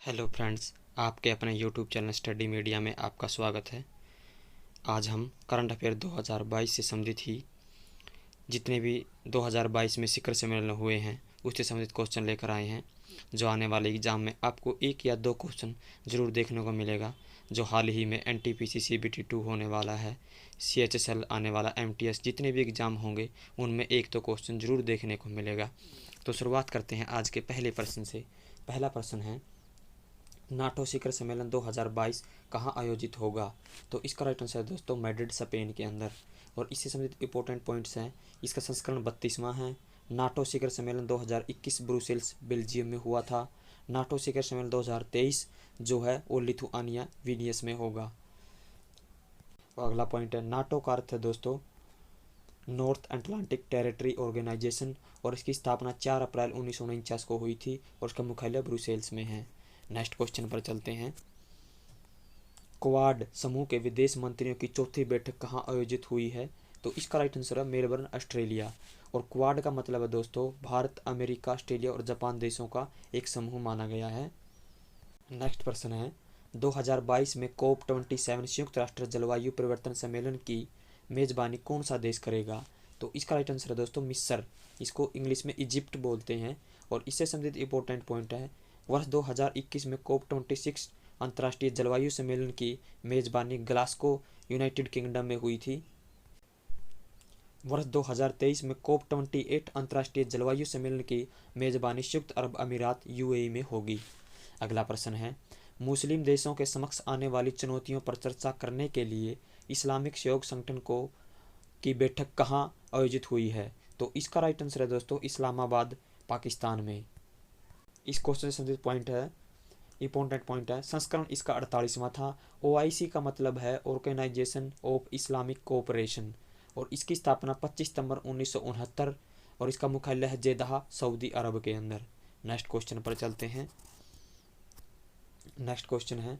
Hello friends, आपके अपने YouTube channel study media में आपका स्वागत है। आज हम करंट अफेयर 2022 से संबंधित ही जितने भी 2022 में शिखर सम्मेलन हुए हैं उससे संबंधित क्वेश्चन लेकर आए हैं। जो आने वाले एग्ज़ाम में आपको एक या दो क्वेश्चन ज़रूर देखने को मिलेगा। जो हाल ही में NTPC CBT 2 होने वाला है, CHSL आने वाला, MTS, जितने भी एग्ज़ाम होंगे उनमें एक तो क्वेश्चन ज़रूर देखने को मिलेगा। तो शुरुआत करते हैं आज के पहले प्रश्न से। पहला प्रश्न है, नाटो शिखर सम्मेलन 2022 कहाँ आयोजित होगा? तो इसका राइट आंसर है दोस्तों मैड्रिड, स्पेन के अंदर। और इससे संबंधित इंपॉर्टेंट पॉइंट्स हैं। इसका संस्करण 32वां है। नाटो शिखर सम्मेलन 2021 ब्रुसेल्स, बेल्जियम में हुआ था। नाटो शिखर सम्मेलन 2023 जो है वो लिथुआनिया, विनियस में होगा। और अगला पॉइंट है, नाटो का अर्थ है दोस्तों नॉर्थ अटलांटिक टेरिटरी ऑर्गेनाइजेशन, और इसकी स्थापना 4 अप्रैल 1949 को हुई थी और उसका मुख्यालय ब्रुसेल्स में है। नेक्स्ट क्वेश्चन पर चलते हैं। क्वाड समूह के विदेश मंत्रियों की चौथी बैठक कहाँ आयोजित हुई है? तो इसका राइट आंसर है मेलबर्न, ऑस्ट्रेलिया। और क्वाड का मतलब है दोस्तों भारत, अमेरिका, ऑस्ट्रेलिया और जापान देशों का एक समूह माना गया है। नेक्स्ट प्रश्न है, 2022 में COP27 संयुक्त राष्ट्र जलवायु परिवर्तन सम्मेलन की मेजबानी कौन सा देश करेगा? तो इसका राइट आंसर है दोस्तों मिस्र। इसको इंग्लिश में इजिप्ट बोलते हैं। और इससे संबंधित इंपॉर्टेंट पॉइंट है, वर्ष 2021 में COP26 अंतर्राष्ट्रीय जलवायु सम्मेलन की मेजबानी ग्लासगो, यूनाइटेड किंगडम में हुई थी। वर्ष 2023 में COP28 अंतर्राष्ट्रीय जलवायु सम्मेलन की मेजबानी संयुक्त अरब अमीरात, UAE में होगी। अगला प्रश्न है, मुस्लिम देशों के समक्ष आने वाली चुनौतियों पर चर्चा करने के लिए इस्लामिक सहयोग संगठन को की बैठक कहाँ आयोजित हुई है? तो इसका राइट आंसर है दोस्तों इस्लामाबाद, पाकिस्तान में। इस क्वेश्चन से संबंधित पॉइंट है, इंपॉर्टेंट पॉइंट है, संस्करण इसका 48वां था। OIC का मतलब है ऑर्गेनाइजेशन ऑफ इस्लामिक कोऑपरेशन, और इसकी स्थापना 25 सितंबर 1969 और इसका मुख्यालय है जेद्दाह, सऊदी अरब के अंदर। नेक्स्ट क्वेश्चन पर चलते हैं। नेक्स्ट क्वेश्चन है,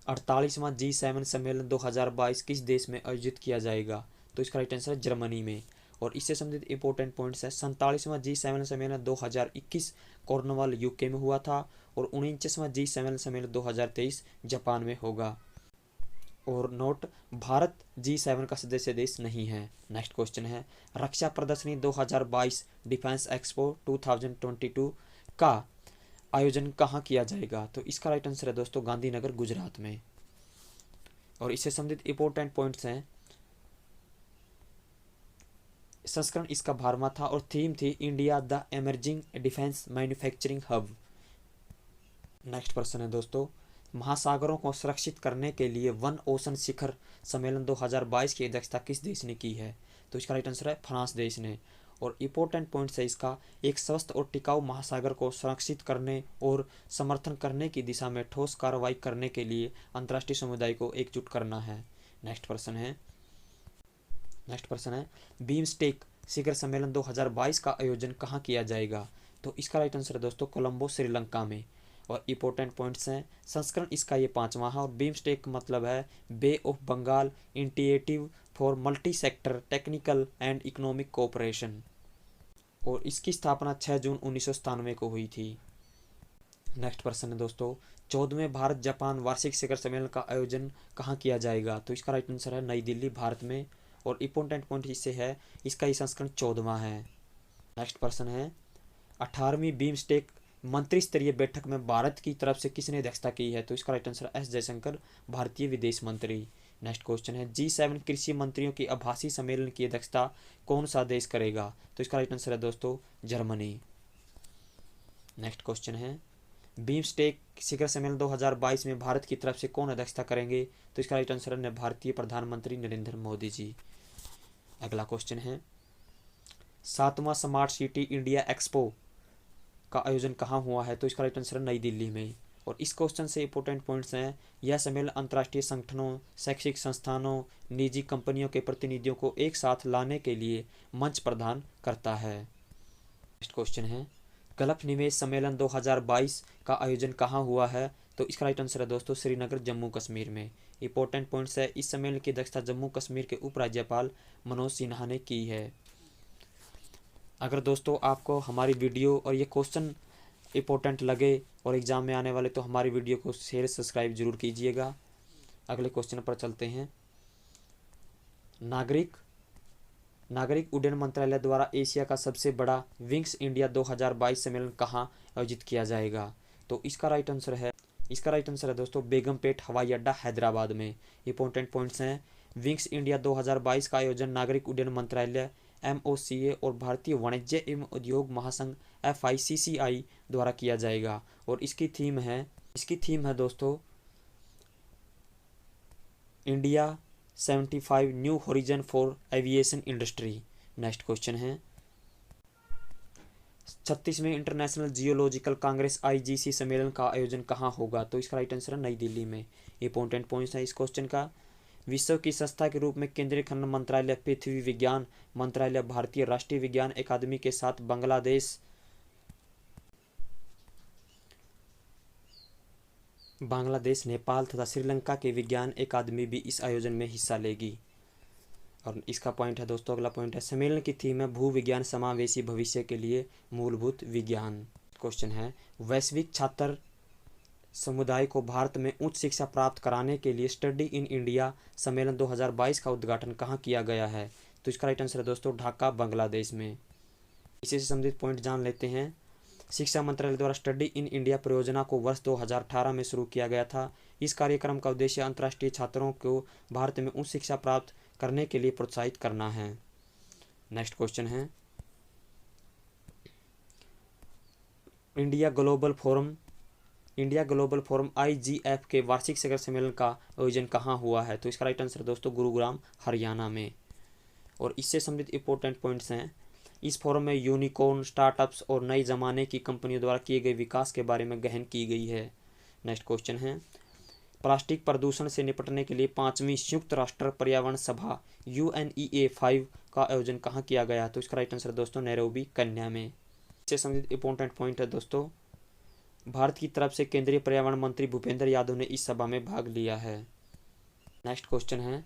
48वां G7 सम्मेलन 2022 किस देश में आयोजित किया जाएगा? तो इसका राइट आंसर है जर्मनी में। और इससे संबंधित इंपॉर्टेंट पॉइंट्स है, 47वां G7 सम्मेलन 2021 कॉर्नवाल, UK में हुआ था। और 49वां G7 सम्मेलन 2023 जापान में होगा। और नोट, भारत G7 का सदस्य देश नहीं है। नेक्स्ट क्वेश्चन है, रक्षा प्रदर्शनी 2022 डिफेंस एक्सपो 2022 का आयोजन कहाँ किया जाएगा? तो इसका राइट आंसर है दोस्तों गांधीनगर, गुजरात में। और इससे संबंधित इंपॉर्टेंट पॉइंट्स हैं, संस्करण इसका 12वां था और थीम थी India the emerging defence manufacturing hub. Next प्रश्न है दोस्तों, महासागरों को सुरक्षित करने के लिए वन ओशन शिखर सम्मेलन 2022 की अध्यक्षता किस देश ने की है? तो इसका राइट आंसर है फ्रांस देश ने। और इंपॉर्टेंट पॉइंट्स है इसका, एक स्वस्थ और टिकाऊ महासागर को सुरक्षित करने और समर्थन करने की दिशा में ठोस कार्रवाई करने के लिए अंतर्राष्ट्रीय समुदाय को एकजुट करना है। नेक्स्ट प्रश्न है, बीमस्टेक शिखर सम्मेलन 2022 का आयोजन कहाँ किया जाएगा? तो इसका राइट आंसर है दोस्तों कोलंबो, श्रीलंका में। और इंपॉर्टेंट पॉइंट्स हैं, संस्करण इसका ये 5वां है। और बीमस्टेक मतलब है bay of Bengal initiative for multi sector technical and economic cooperation, और इसकी स्थापना 6 जून 1997 को हुई थी। नेक्स्ट प्रश्न है दोस्तों, 14वें भारत जापान वार्षिक शिखर सम्मेलन का आयोजन कहाँ किया जाएगा? तो इसका राइट आंसर है नई दिल्ली, भारत में। और इंपॉर्टेंट पॉइंट इससे है, इसका ये संस्करण 14वां है। नेक्स्ट प्रश्न है, 18वीं बीमस्टेक मंत्री स्तरीय बैठक में भारत की तरफ से किसने अध्यक्षता की है? तो इसका राइट आंसर S जयशंकर, भारतीय विदेश मंत्री। नेक्स्ट क्वेश्चन है, G7 कृषि मंत्रियों की आभासी सम्मेलन की अध्यक्षता कौन सा देश करेगा? तो इसका राइट आंसर है दोस्तों जर्मनी। नेक्स्ट क्वेश्चन है, बीमस्टेक शिखर सम्मेलन 2022 में भारत की तरफ से कौन अध्यक्षता करेंगे? तो इसका राइट आंसर है भारतीय प्रधानमंत्री नरेंद्र मोदी जी। अगला क्वेश्चन है, 7वां स्मार्ट सिटी इंडिया एक्सपो का आयोजन कहाँ हुआ है? तो इसका राइट आंसर है नई दिल्ली में। और इस क्वेश्चन से इंपॉर्टेंट पॉइंट्स हैं, यह सम्मेलन अंतर्राष्ट्रीय संगठनों, शैक्षिक संस्थानों, निजी कंपनियों के प्रतिनिधियों को एक साथ लाने के लिए मंच प्रदान करता है। नेक्स्ट क्वेश्चन है, गल्फ निवेश सम्मेलन 2022 का आयोजन कहाँ हुआ है? तो इसका राइट आंसर है दोस्तों श्रीनगर, जम्मू कश्मीर में। इंपॉर्टेंट पॉइंट्स है, इस सम्मेलन की अध्यक्षता जम्मू कश्मीर के उपराज्यपाल मनोज सिन्हा ने की है। अगर दोस्तों आपको हमारी वीडियो और ये क्वेश्चन इम्पोर्टेंट लगे और एग्ज़ाम में आने वाले तो हमारी वीडियो को शेयर सब्सक्राइब जरूर कीजिएगा। अगले क्वेश्चन पर चलते हैं। नागरिक उड्डयन मंत्रालय द्वारा एशिया का सबसे बड़ा विंग्स इंडिया 2022 सम्मेलन कहाँ आयोजित किया जाएगा? तो इसका राइट आंसर है दोस्तों बेगमपेट हवाई अड्डा हैदराबाद में। इंपॉर्टेंट पॉइंट्स हैं। विंग्स इंडिया 2022 का आयोजन नागरिक उड्डयन मंत्रालय MOCA और भारतीय वाणिज्य एवं उद्योग महासंघ FICCI द्वारा किया जाएगा और इसकी थीम है दोस्तों India 75 new horizon for aviation industry. Next question है। 36वें इंटरनेशनल जियोलॉजिकल कांग्रेस IGC सम्मेलन का आयोजन कहाँ होगा? तो इसका राइट आंसर है नई दिल्ली में। इंपॉर्टेंट पॉइंट्स है इस क्वेश्चन का। विश्व की संस्था के रूप में केंद्रीय खनन मंत्रालय, पृथ्वी विज्ञान मंत्रालय, भारतीय राष्ट्रीय विज्ञान अकादमी के साथ बांग्लादेश, नेपाल तथा श्रीलंका के विज्ञान अकादमी भी इस आयोजन में हिस्सा लेगी। और इसका पॉइंट है दोस्तों, अगला पॉइंट है सम्मेलन की थीम है भू विज्ञान समावेशी भविष्य के लिए मूलभूत विज्ञान। क्वेश्चन है वैश्विक छात्र समुदाय को भारत में उच्च शिक्षा प्राप्त कराने के लिए स्टडी इन इंडिया सम्मेलन 2022 का उद्घाटन कहाँ किया गया है? तो इसका राइट आंसर है दोस्तों ढाका, बांग्लादेश में। इसी से संबंधित पॉइंट जान लेते हैं। शिक्षा मंत्रालय द्वारा स्टडी इन इंडिया परियोजना को वर्ष 2018 में शुरू किया गया था। इस कार्यक्रम का उद्देश्य अंतर्राष्ट्रीय छात्रों को भारत में उच्च शिक्षा प्राप्त करने के लिए प्रोत्साहित करना है। नेक्स्ट क्वेश्चन है इंडिया ग्लोबल फोरम IGF के वार्षिक शिखर सम्मेलन का आयोजन कहाँ हुआ है? तो इसका राइट आंसर दोस्तों गुरुग्राम, हरियाणा में। और इससे संबंधित इंपॉर्टेंट पॉइंट्स हैं। इस फोरम में यूनिकॉर्न, स्टार्टअप्स और नए ज़माने की कंपनियों द्वारा किए गए विकास के बारे में गहन की गई है। नेक्स्ट क्वेश्चन है प्लास्टिक प्रदूषण से निपटने के लिए 5वीं संयुक्त राष्ट्र पर्यावरण सभा UNEA 5 का आयोजन कहाँ किया गया? तो इसका राइट आंसर दोस्तों नैरोबी, केन्या में। इससे संबंधित इंपॉर्टेंट पॉइंट है दोस्तों भारत की तरफ से केंद्रीय पर्यावरण मंत्री भूपेंद्र यादव ने इस सभा में भाग लिया है। नेक्स्ट क्वेश्चन है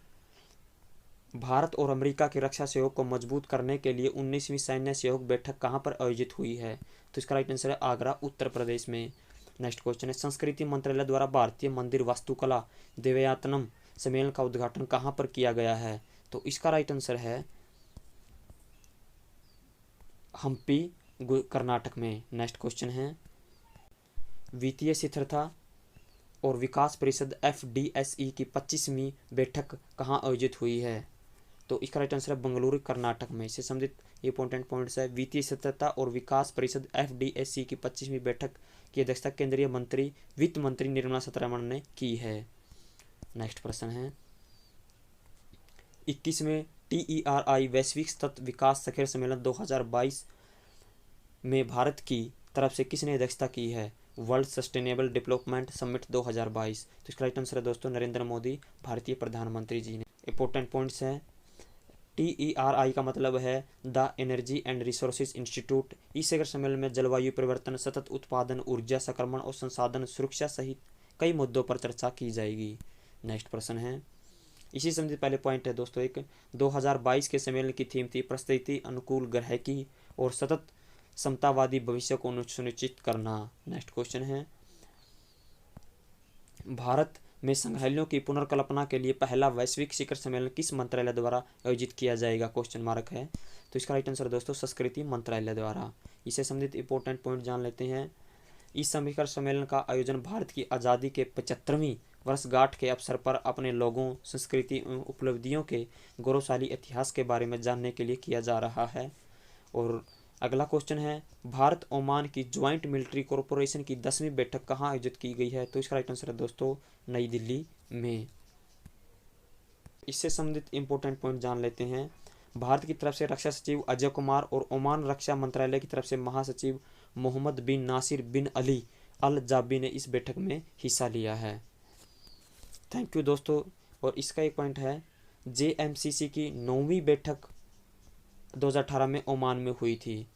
भारत और अमेरिका के रक्षा सहयोग को मजबूत करने के लिए 19वीं सैन्य सहयोग बैठक कहाँ पर आयोजित हुई है? तो इसका राइट आंसर है आगरा, उत्तर प्रदेश में। नेक्स्ट क्वेश्चन है संस्कृति मंत्रालय द्वारा भारतीय मंदिर वास्तुकला दिव्यातनम सम्मेलन का उद्घाटन कहाँ पर किया गया है? तो इसका राइट आंसर है हम्पी, कर्नाटक में। नेक्स्ट क्वेश्चन है वित्तीय स्थिरता और विकास परिषद FDSE की 25वीं बैठक कहाँ आयोजित हुई है? तो इसका राइट आंसर है बेंगलुरु, कर्नाटक में। इससे संबंधित इंपॉर्टेंट पॉइंट्स है वित्तीय स्थिरता और विकास परिषद FDSE की 25वीं बैठक की अध्यक्षता केंद्रीय वित्त मंत्री निर्मला सीतारमण ने की है। नेक्स्ट प्रश्न है 21वें TERI वैश्विक सतत विकास शिखर सम्मेलन 2022 में भारत की तरफ से किसने अध्यक्षता की है? World sustainable development summit 2022। तो इसका राइट आंसर है दोस्तों नरेंद्र मोदी, भारतीय प्रधानमंत्री जी ने। इंपॉर्टेंट पॉइंट्स हैं TERI का मतलब है the energy and resources institute. इस शिखर सम्मेलन में जलवायु परिवर्तन, सतत उत्पादन, ऊर्जा संक्रमण और संसाधन सुरक्षा सहित कई मुद्दों पर चर्चा की जाएगी। नेक्स्ट प्रश्न है इसी संबंधित पहले पॉइंट है दोस्तों 2022 के सम्मेलन की थीम थी परिस्थिति अनुकूल ग्राहकी और सतत समतावादी भविष्य को सुनिश्चित करना। नेक्स्ट क्वेश्चन है भारत में संग्रहालयों की पुनर्कल्पना के लिए पहला वैश्विक शिखर सम्मेलन किस मंत्रालय द्वारा आयोजित किया जाएगा? क्वेश्चन मार्क है। तो इसका राइट आंसर दोस्तों संस्कृति मंत्रालय द्वारा। इससे संबंधित इंपॉर्टेंट पॉइंट जान लेते हैं। इस शिखर सम्मेलन का आयोजन भारत की आज़ादी के 75वीं वर्षगांठ के अवसर पर अपने लोगों, संस्कृति एवं उपलब्धियों के गौरवशाली इतिहास के बारे में जानने के लिए किया जा रहा है। और अगला क्वेश्चन है भारत ओमान की ज्वाइंट मिलिट्री कॉरपोरेशन की 10वीं बैठक कहाँ आयोजित की गई है? तो इसका राइट आंसर है दोस्तों नई दिल्ली में। इससे संबंधित इंपॉर्टेंट पॉइंट जान लेते हैं। भारत की तरफ से रक्षा सचिव अजय कुमार और ओमान रक्षा मंत्रालय की तरफ से महासचिव मोहम्मद बिन नासिर बिन अली अल जाबी ने इस बैठक में हिस्सा लिया है। थैंक यू दोस्तों। और इसका एक पॉइंट है JMCC की 9वीं बैठक 2018 में ओमान में हुई थी।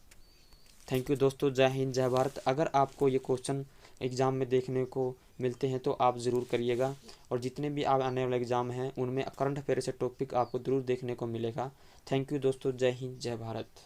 थैंक यू दोस्तों। जय हिंद, जय भारत। अगर आपको ये क्वेश्चन एग्ज़ाम में देखने को मिलते हैं तो आप ज़रूर करिएगा। और जितने भी आने वाले एग्ज़ाम हैं उनमें करंट अफेयर से टॉपिक आपको ज़रूर देखने को मिलेगा। थैंक यू दोस्तों। जय हिंद, जय भारत।